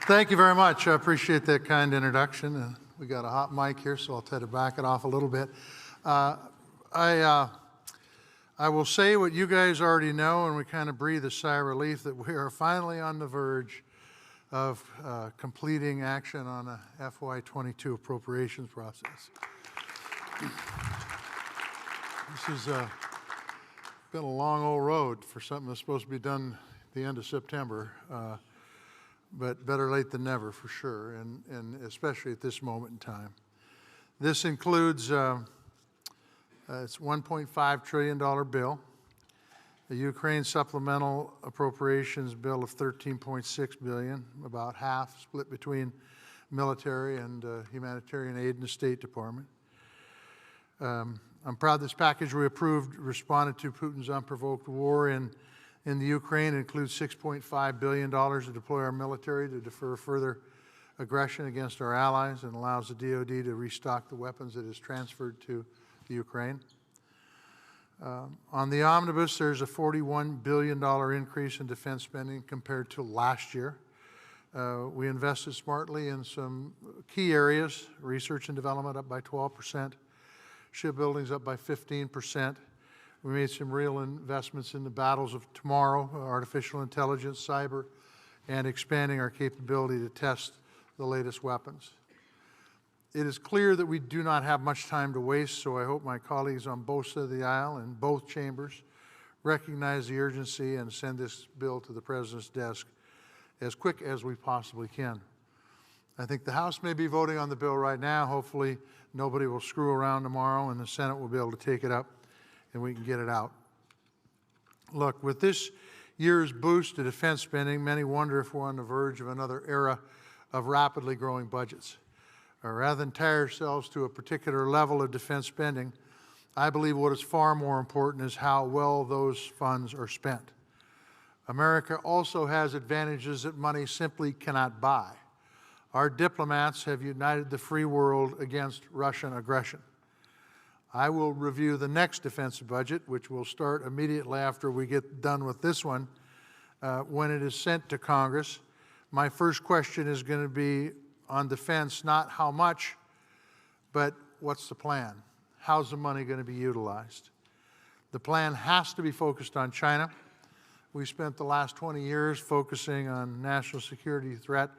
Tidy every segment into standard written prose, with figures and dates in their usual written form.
Thank you very much. I appreciate that kind introduction. We got a hot mic here, so I'll try to back it off a little bit. I will say what you guys already know, and we kind of breathe a sigh of relief that we are finally on the verge of completing action on a FY22 appropriations process. This has been a long old road for something that's supposed to be done at the end of September, but better late than never for sure, and especially at this moment in time. This includes it's $1.5 trillion bill, the Ukraine supplemental appropriations bill of $13.6 billion, about half split between military and humanitarian aid in the State Department. I'm proud this package we approved responded to Putin's unprovoked war in the Ukraine. It includes $6.5 billion to deploy our military to defer further aggression against our allies and allows the DoD to restock the weapons it has transferred to the Ukraine. On the omnibus, there's a $41 billion increase in defense spending compared to last year. We invested smartly in some key areas, research and development up by 12%, shipbuilding's up by 15%. We made some real investments in the battles of tomorrow, artificial intelligence, cyber, and expanding our capability to test the latest weapons. It is clear that we do not have much time to waste, so I hope my colleagues on both sides of the aisle in both chambers recognize the urgency and send this bill to the President's desk as quick as we possibly can. I think the House may be voting on the bill right now. Hopefully nobody will screw around tomorrow and the Senate will be able to take it up and we can get it out. Look, with this year's boost to defense spending, many wonder if we're on the verge of another era of rapidly growing budgets. Rather than tie ourselves to a particular level of defense spending, I believe what is far more important is how well those funds are spent. America also has advantages that money simply cannot buy. Our diplomats have united the free world against Russian aggression. I will review the next defense budget, which will start immediately after we get done with this one, when it is sent to Congress. My first question is going to be on defense, not how much, but what's the plan? How's the money going to be utilized? The plan has to be focused on China. We spent the last 20 years focusing on national security threat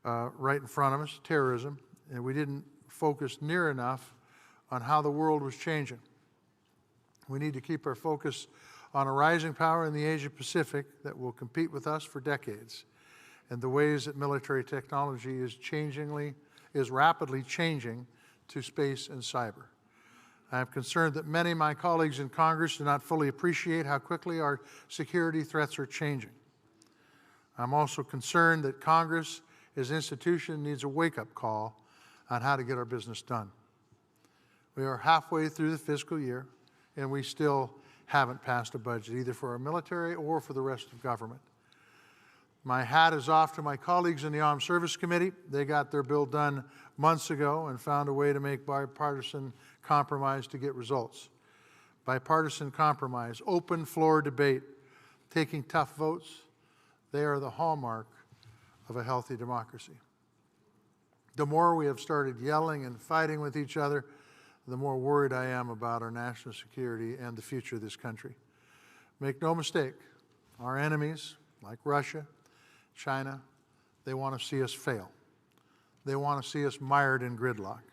right in front of us, terrorism, and we didn't focus near enough on how the world was changing. We need to keep our focus on a rising power in the Asia-Pacific that will compete with us for decades, and the ways that military technology is rapidly changing to space and cyber. I am concerned that many of my colleagues in Congress do not fully appreciate how quickly our security threats are changing. I'm also concerned that Congress, as an institution, needs a wake-up call on how to get our business done. We are halfway through the fiscal year, and we still haven't passed a budget, either for our military or for the rest of government. My hat is off to my colleagues in the Armed Service Committee. They got their bill done months ago and found a way to make bipartisan compromise to get results. Bipartisan compromise, open floor debate, taking tough votes, they are the hallmark of a healthy democracy. The more we have started yelling and fighting with each other, the more worried I am about our national security and the future of this country. Make no mistake, our enemies, like Russia, China, they want to see us fail. They want to see us mired in gridlock.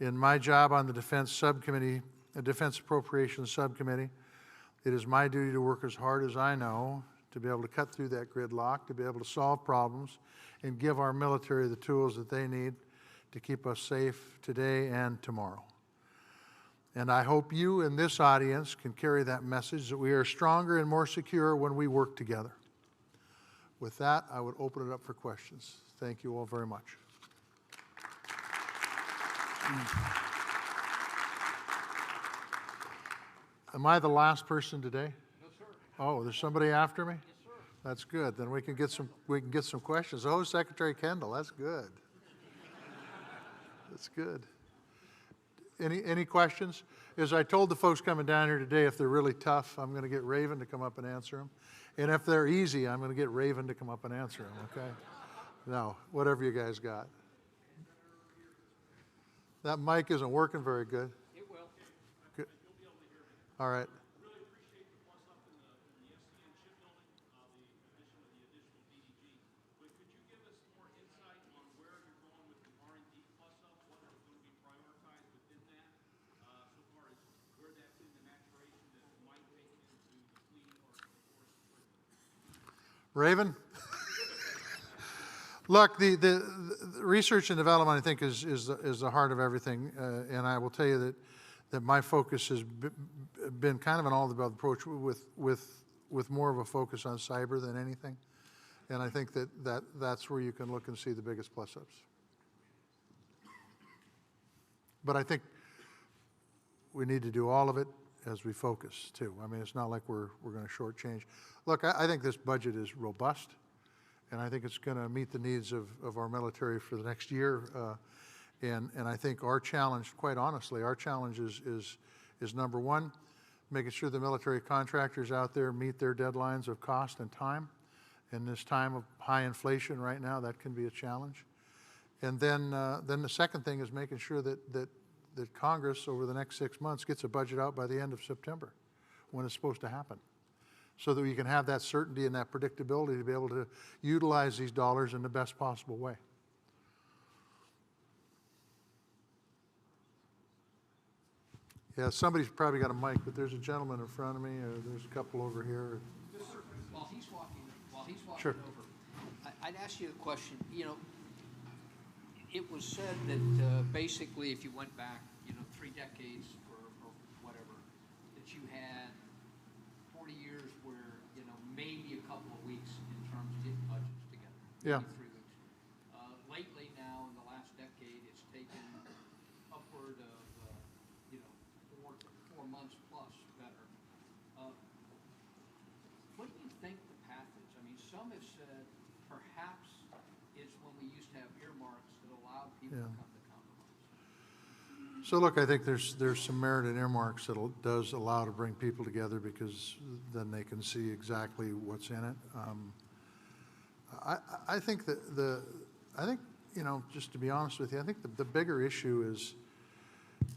In my job on the Defense Subcommittee, the Defense Appropriations Subcommittee, it is my duty to work as hard as I know to be able to cut through that gridlock, to be able to solve problems, and give our military the tools that they need to keep us safe today and tomorrow. And I hope you in this audience can carry that message that we are stronger and more secure when we work together. With that, I would open it up for questions. Thank you all very much. Am I the last person today? No, sir. Oh, there's somebody after me? Yes, sir. That's good. Then we can get some questions. Oh, Secretary Kendall, that's good. That's good. Any questions? As I told the folks coming down here today, if they're really tough, I'm going to get Raven to come up and answer them. And if they're easy, I'm going to get Raven to come up and answer them, okay? No, whatever you guys got. That mic isn't working very good. It will. Good. All right. Really appreciate the plus up in the SCN shipbuilding, the addition of the additional DDG. But could you give us more insight on where you're going with the R&D plus up? What is going to be prioritized within that, so far as where that's in the maturation that might take into the fleet or the force? Raven? Look, the research and development, I think, is the heart of everything. And I will tell you that my focus has been kind of an all-the-above approach with more of a focus on cyber than anything. And I think that's where you can look and see the biggest plus-ups. But I think we need to do all of it as we focus, too. I mean, it's not like we're going to shortchange. Look, I think this budget is robust, and I think it's going to meet the needs of our military for the next year. And I think our challenge, quite honestly, our challenge is number one, making sure the military contractors out there meet their deadlines of cost and time. In this time of high inflation right now, that can be a challenge. And then the second thing is making sure that Congress over the next 6 months gets a budget out by the end of September when it's supposed to happen, so that we can have that certainty and that predictability to be able to utilize these dollars in the best possible way. Yeah, somebody's probably got a mic, but there's a gentleman in front of me, or there's a couple over here. While he's walking Sure. over, I'd ask you a question. You know, it was said that basically, if you went back, 3 decades or whatever, that you had 40 years where maybe a couple of weeks in terms of getting budgets together. Yeah. Maybe 3 weeks. Lately, now in the last decade, it's taken upward of 4 months plus better. What do you think the path is? I mean, some have said perhaps it's when we used to have earmarks that allowed people to come to compromise. So look, I think there's some merit in earmarks that does allow to bring people together, because then they can see exactly what's in it. I think just to be honest with you, I think the bigger issue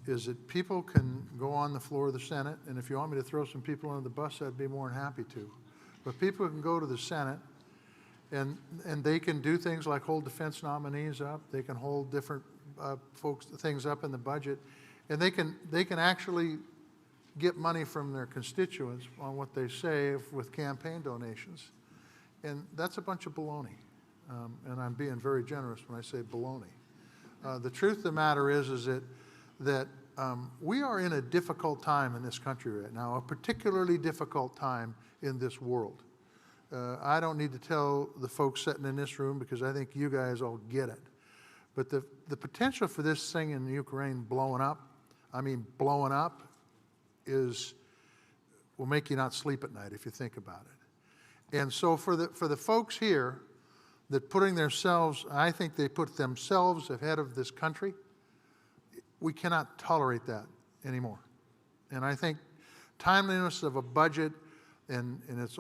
is that people can go on the floor of the Senate, and if you want me to throw some people under the bus, I'd be more than happy to. But people can go to the Senate, and they can do things like hold defense nominees up. They can hold different things up in the budget, and they can actually get money from their constituents on what they say with campaign donations, and that's a bunch of baloney. And I'm being very generous when I say baloney. The truth of the matter is that we are in a difficult time in this country right now, a particularly difficult time in this world. I don't need to tell the folks sitting in this room, because I think you guys all get it. But the potential for this thing in Ukraine blowing up, will make you not sleep at night if you think about it. And so for the folks here that I think they put themselves ahead of this country, we cannot tolerate that anymore. And I think timeliness of a budget, and this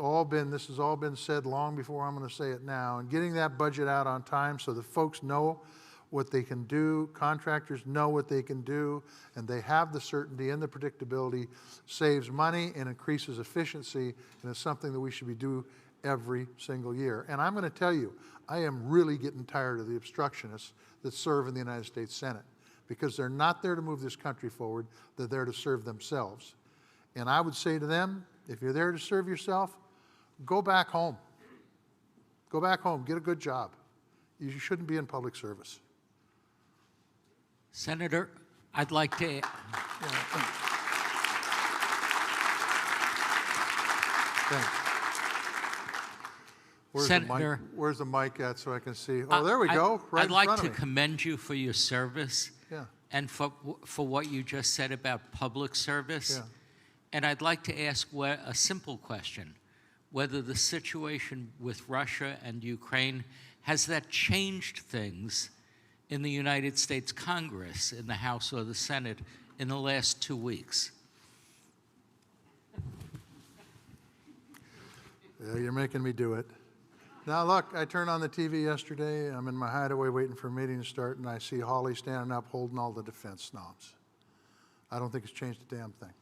has all been said long before I'm going to say it now, and getting that budget out on time so the folks know what they can do, contractors know what they can do, and they have the certainty and the predictability, saves money and increases efficiency, and it's something that we should be doing every single year. And I'm going to tell you, I am really getting tired of the obstructionists that serve in the United States Senate, because they're not there to move this country forward, they're there to serve themselves. And I would say to them, if you're there to serve yourself, go back home. Go back home, get a good job. You shouldn't be in public service. Senator, I'd like to... Thanks. Where's the mic at so I can see? Oh, there we go, right in front of me. I'd like to commend you for your service, yeah, and for what you just said about public service. Yeah. And I'd like to ask a simple question, whether the situation with Russia and Ukraine, has that changed things in the United States Congress, in the House or the Senate, in the last 2 weeks? Yeah, you're making me do it. Now, look, I turned on the TV yesterday. I'm in my hideaway waiting for a meeting to start, and I see Hawley standing up holding all the defense snobs. I don't think it's changed a damn thing.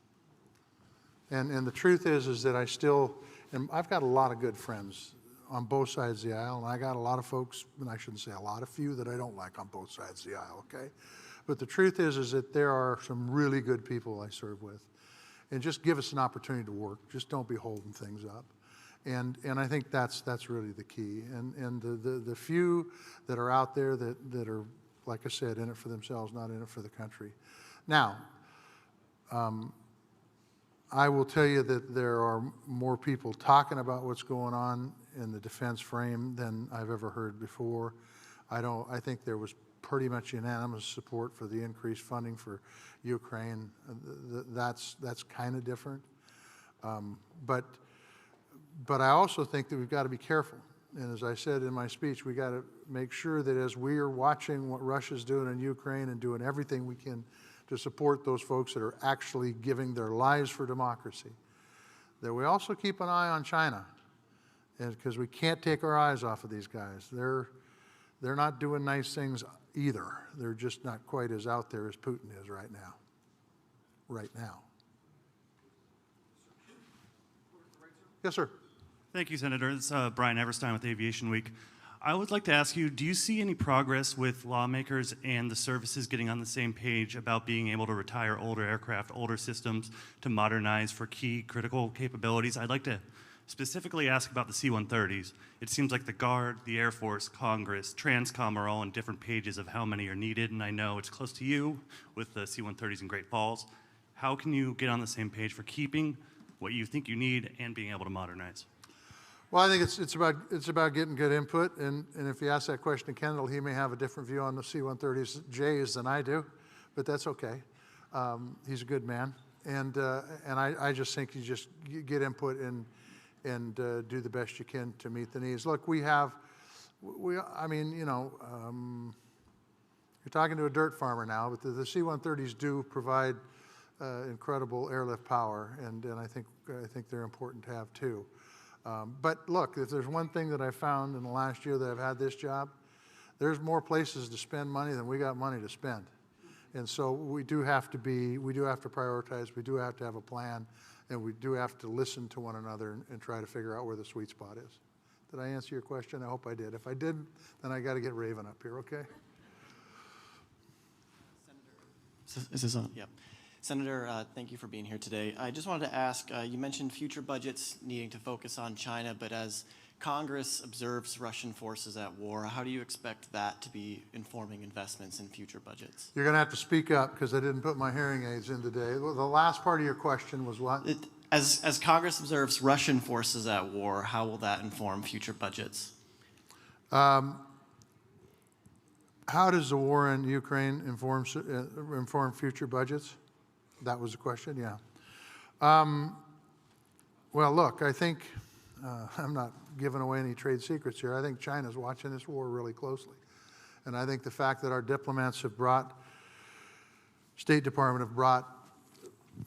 And the truth is that I still, and I've got a lot of good friends on both sides of the aisle, and I got a lot of folks, and I shouldn't say a lot, a few that I don't like on both sides of the aisle, okay? But the truth is that there are some really good people I serve with. And just give us an opportunity to work. Just don't be holding things up. And I think that's really the key. And the few that are out there that are, like I said, in it for themselves, not in it for the country. Now, I will tell you that there are more people talking about what's going on in the defense frame than I've ever heard before. I think there was pretty much unanimous support for the increased funding for Ukraine. That's kind of different. But I also think that we've got to be careful. And as I said in my speech, we got to make sure that as we are watching what Russia's doing in Ukraine and doing everything we can to support those folks that are actually giving their lives for democracy, that we also keep an eye on China, because we can't take our eyes off of these guys. They're not doing nice things either. They're just not quite as out there as Putin is right now. Right now. Yes, sir. Thank you, Senator. It's Brian Everstein with Aviation Week. I would like to ask you, do you see any progress with lawmakers and the services getting on the same page about being able to retire older aircraft, older systems to modernize for key critical capabilities? I'd like to specifically ask about the C-130s. It seems like the Guard, the Air Force, Congress, Transcom are all on different pages of how many are needed, and I know it's close to you with the C-130s in Great Falls. How can you get on the same page for keeping what you think you need and being able to modernize? Well, I think it's about getting good input, and if you ask that question to Kendall, he may have a different view on the C-130Js than I do, but that's okay. He's a good man, and I just think you just get input and do the best you can to meet the needs. Look, I mean, you know, you're talking to a dirt farmer now, but the C-130s do provide incredible airlift power, and I think they're important to have too. But look, if there's one thing that I found in the last year that I've had this job, there's more places to spend money than we got money to spend. And so we do have to prioritize, we do have to have a plan, and we do have to listen to one another and try to figure out where the sweet spot is. Did I answer your question? I hope I did. If I didn't, then I got to get Raven up here, okay? Is this on? Yep. Senator, thank you for being here today. I just wanted to ask, you mentioned future budgets needing to focus on China, but as Congress observes Russian forces at war, how do you expect that to be informing investments in future budgets? You're going to have to speak up because I didn't put my hearing aids in today. The last part of your question was what? As Congress observes Russian forces at war, how will that inform future budgets? How does the war in Ukraine inform future budgets? That was the question, yeah. Well, look, I think, I'm not giving away any trade secrets here. I think China's watching this war really closely. And I think the fact that our diplomats have brought, State Department have brought,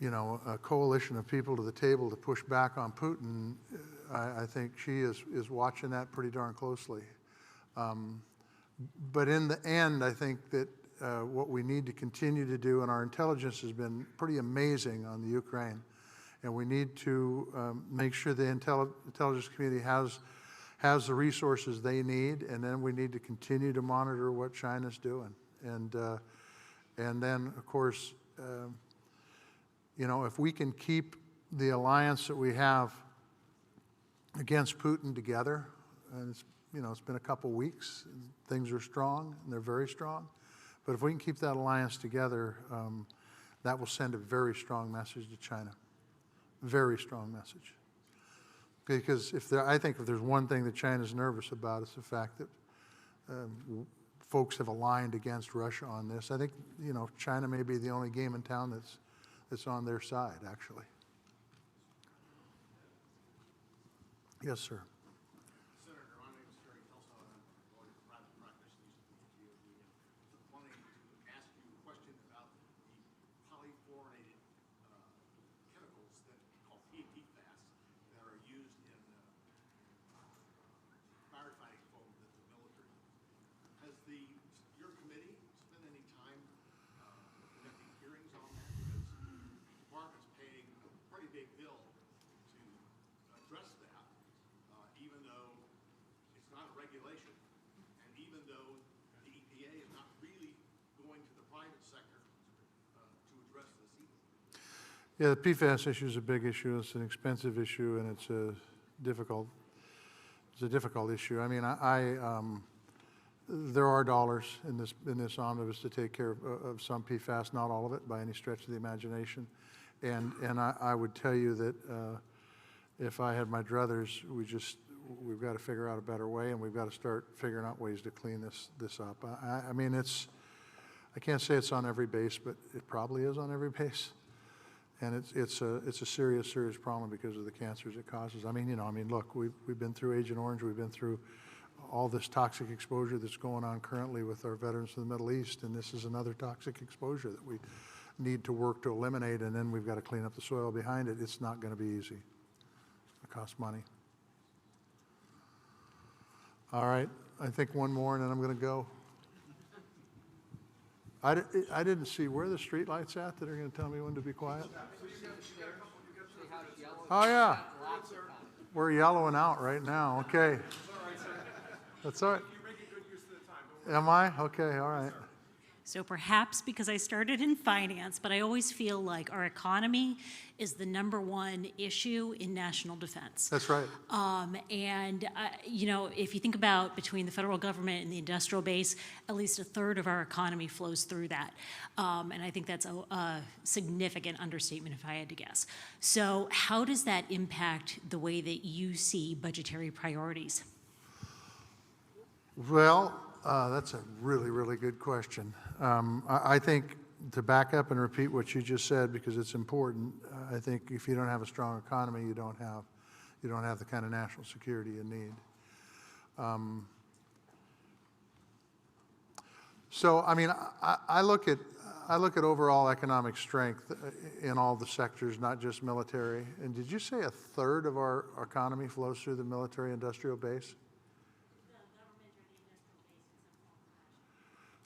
you know, a coalition of people to the table to push back on Putin, I think she is watching that pretty darn closely. But in the end, I think that what we need to continue to do, and our intelligence has been pretty amazing on the Ukraine, and we need to make sure the intelligence community has the resources they need, and then we need to continue to monitor what China's doing. And then, of course, you know, if we can keep the alliance that we have against Putin together, and it's, you know, it's been a couple weeks, things are strong, and they're very strong. But if we can keep that alliance together, that will send a very strong message to China. Very strong message. Because I think if there's one thing that China's nervous about, it's the fact that folks have aligned against Russia on this. I think, you know, China may be the only game in town that's on their side, actually. Yes, sir. Fire even though the EPA is not really going to the private sector to address this either. Yeah, the PFAS issue is a big issue. It's an expensive issue, and it's a difficult issue. I mean, there are dollars in this omnibus to take care of some PFAS, not all of it by any stretch of the imagination. And I would tell you that if I had my druthers, we've got to figure out a better way, and we've got to start figuring out ways to clean this up. I mean, I can't say it's on every base, but it probably is on every base. And it's a serious problem because of the cancers it causes. I mean, look, we've been through Agent Orange, we've been through all this toxic exposure that's going on currently with our veterans from the Middle East, and this is another toxic exposure that we need to work to eliminate, and then we've got to clean up the soil behind it. It's not going to be easy. It costs money. All right, I think one more, and then I'm going to go. I didn't see where are the street lights at that are going to tell me when to be quiet. Oh yeah, we're yellowing out right now. Okay, that's all right. Am I? Okay, all right. So perhaps because I started in finance, but I always feel like our economy is the #1 issue in national defense. That's right. If you think about between the federal government and the industrial base, at least 1/3 of our economy flows through that. And I think that's a significant understatement if I had to guess. So how does that impact the way that you see budgetary priorities? Well, that's a really, really good question. I think to back up and repeat what you just said, because it's important, I think if you don't have a strong economy, you don't have the kind of national security you need. So, I mean, I look at overall economic strength in all the sectors, not just military. And did you say 1/3 of our economy flows through the military-industrial base?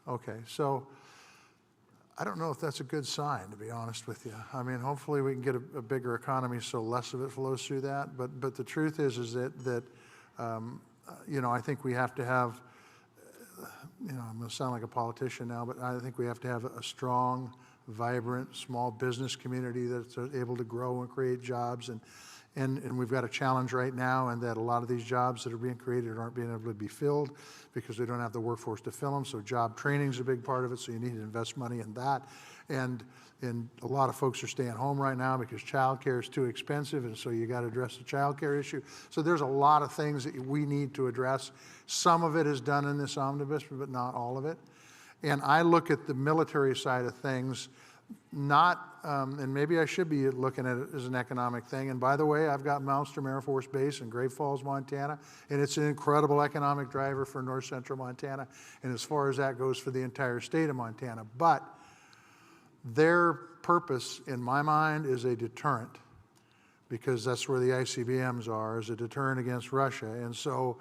Okay, so I don't know if that's a good sign, to be honest with you. I mean, hopefully we can get a bigger economy so less of it flows through that. But the truth is that I think we have to have, I'm going to sound like a politician now, but I think we have to have a strong, vibrant, small business community that's able to grow and create jobs. And we've got a challenge right now in that a lot of these jobs that are being created aren't being able to be filled because we don't have the workforce to fill them. So job training is a big part of it, so you need to invest money in that. And a lot of folks are staying home right now because childcare is too expensive, and so you got to address the childcare issue. So there's a lot of things that we need to address. Some of it is done in this omnibus, but not all of it. And I look at the military side of things and maybe I should be looking at it as an economic thing. And by the way, I've got Malmstrom Air Force Base in Great Falls, Montana, and it's an incredible economic driver for north central Montana, and as far as that goes for the entire state of Montana. But their purpose, in my mind, is a deterrent, because that's where the ICBMs are, is a deterrent against Russia. And so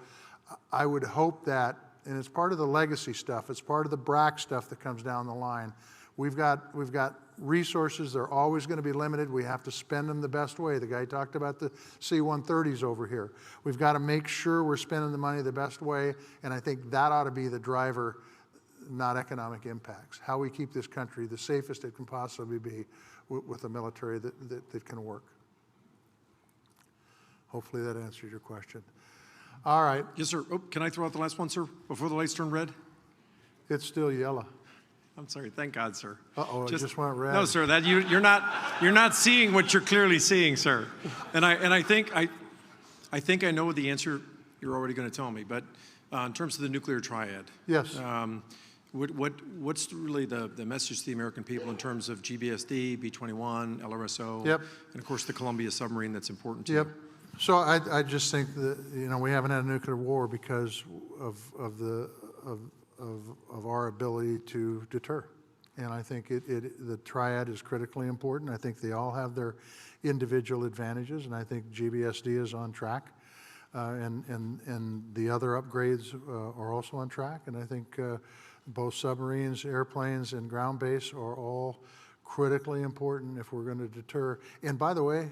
I would hope that, and it's part of the legacy stuff, it's part of the BRAC stuff that comes down the line. We've got resources. They're always going to be limited. We have to spend them the best way. The guy talked about the C-130s over here. We've got to make sure we're spending the money the best way, and I think that ought to be the driver, not economic impacts. How we keep this country the safest it can possibly be with a military that can work. Hopefully that answers your question. All right. Yes, sir. Oh, can I throw out the last one, sir, before the lights turn red? It's still yellow. I'm sorry. Thank God, sir. Uh-oh, it just went red. No, sir. That you're not seeing what you're clearly seeing, sir. And I think I know the answer you're already going to tell me. But in terms of the nuclear triad, yes. What's really the message to the American people in terms of GBSD, B-21, LRSO, yep, and of course the Columbia submarine that's important to yep. you? So I just think that we haven't had a nuclear war because of our ability to deter, and I think the triad is critically important. I think they all have their individual advantages, and I think GBSD is on track, and the other upgrades are also on track, and I think both submarines, airplanes, and ground base are all critically important if we're going to deter. And by the way,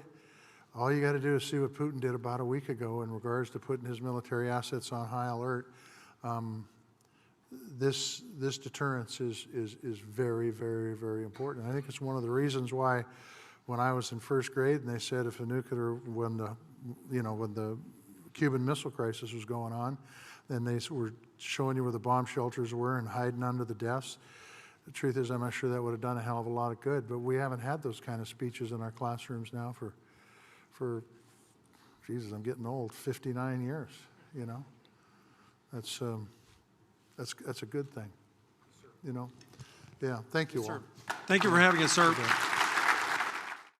all you got to do is see what Putin did about a week ago in regards to putting his military assets on high alert. this deterrence is very, very, very important. I think it's one of the reasons why when I was in first grade and they said if a nuclear, when the Cuban Missile Crisis was going on, then they were showing you where the bomb shelters were and hiding under the desks. The truth is, I'm not sure that would have done a hell of a lot of good, but we haven't had those kind of speeches in our classrooms now for Jesus, I'm getting old, 59 years, you know. That's a good thing, you know. Yeah, thank you all. Thank you for having us, sir.